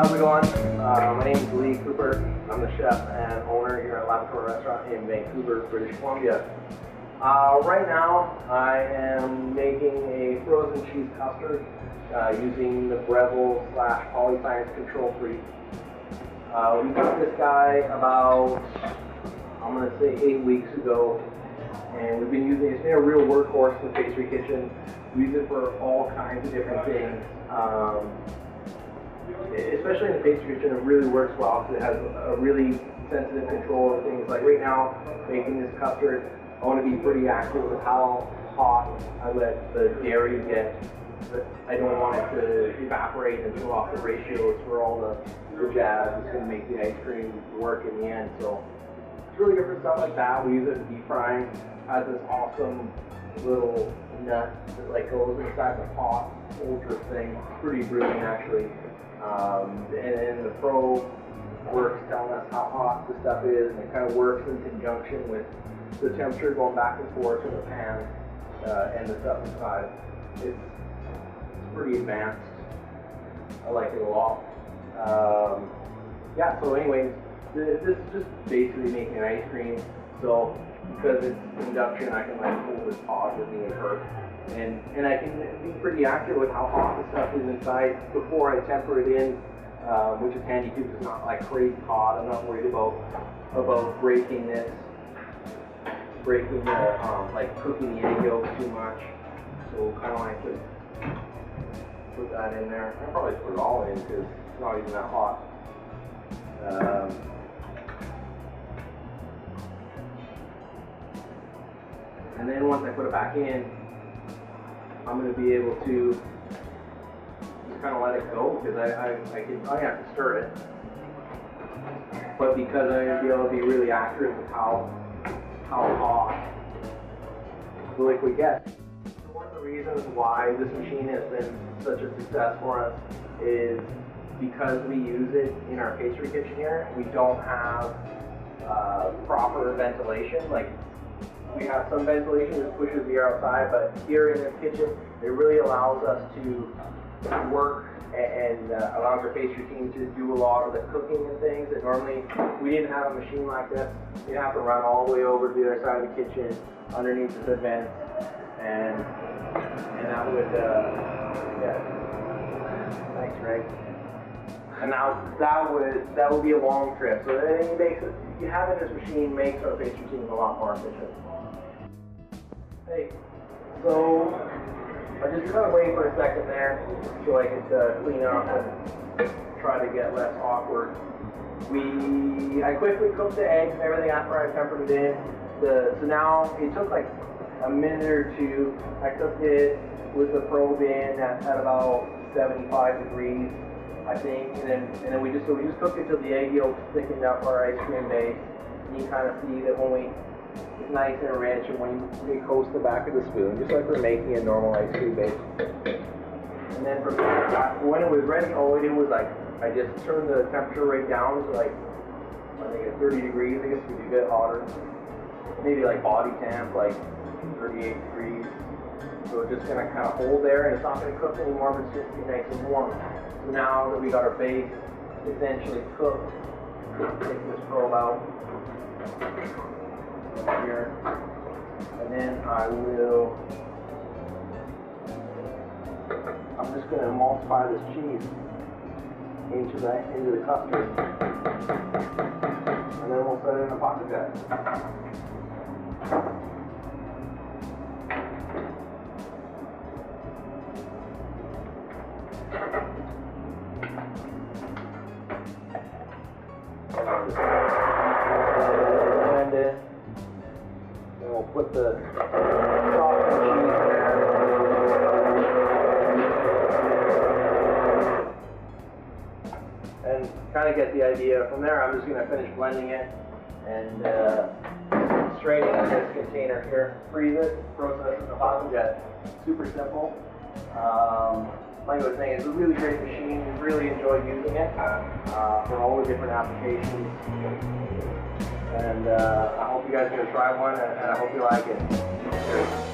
how's it going? My name is Lee Cooper. I'm the chef and owner here at Laboratory Restaurant in Vancouver, British Columbia. Right now, I am making a frozen cheese custard using the Breville / Polyscience Control Freak. We got this guy about, I'm going to say 8 weeks ago, and we've been using it. It's been a real workhorse in the pastry kitchen. We use it for all kinds of different things. Especially in the pastry kitchen, it really works well because it has a really sensitive control of things. Like right now, making this custard, I want to be pretty accurate with how hot I let the dairy get. But I don't want it to evaporate and throw off the ratios for all the jazz. It's going to make the ice cream work in the end. So it's really good for stuff like that. We use it in deep frying. It has this awesome little nut that like goes inside the pot, ultra thing. It's pretty brilliant actually. And the probe works telling us how hot the stuff is, and it kind of works in conjunction with the temperature going back and forth in the pan and the stuff inside. It's pretty advanced. I like it a lot. Yeah, so anyways, this is just basically making an ice cream. So because it's induction, I can like hold this pod with me and her. And I can be pretty accurate with how hot the stuff is inside before I temper it in, which is handy too, because it's not like crazy hot. I'm not worried about breaking the like cooking the egg yolk too much. So kind of like just put that in there. I'll probably put it all in because it's not even that hot. And then once I put it back in, I'm going to be able to just kind of let it go because I have to stir it. But because I'm going to be able to be really accurate with how hot the liquid gets. One of the reasons why this machine has been such a success for us is because we use it in our pastry kitchen here. We don't have proper ventilation. Like, we have some ventilation that pushes the air outside, but here in this kitchen, it really allows us to work and allows our pastry team to do a lot of the cooking and things that normally we didn't have a machine like this. You'd have to run all the way over to the other side of the kitchen, underneath the vents, and that would, yeah, thanks, Greg. And now that would be a long trip. So having this machine makes our pastry team a lot more efficient. Hey, so I just kind of wait for a second there so I could clean up and try to get less awkward. I quickly cooked the eggs and everything after I tempered it in. So now it took like a minute or two. I cooked it with the probe in at about 75 degrees, I think, and then we just cooked it till the egg yolk thickened up our ice cream base. And you kind of see that it's nice and rich, and when we coast the back of the spoon, just like we're making a normal ice cream base. And then from there, when it was ready, all I did was like, I just turned the temperature right down to like, I think at 30 degrees, I guess it could be a bit hotter. Maybe like body temp, like 38 degrees. So it's just gonna kind of hold there, and it's not gonna cook anymore, but it's just be nice and warm. So now that we got our base essentially cooked, take this probe out here, and then I'm just going to emulsify this cheese into the custard, and then we'll set it in a pocket jet. And then we'll put the softened cheese there. And kind of get the idea. From there, I'm just going to finish blending it and straight into this container here. Freeze it, process it in the pocket jet. Super simple. Like I was saying, it's a really great machine. We really enjoy using it for all the different applications. And I hope you guys are going to try one, and I hope you like it. Cheers.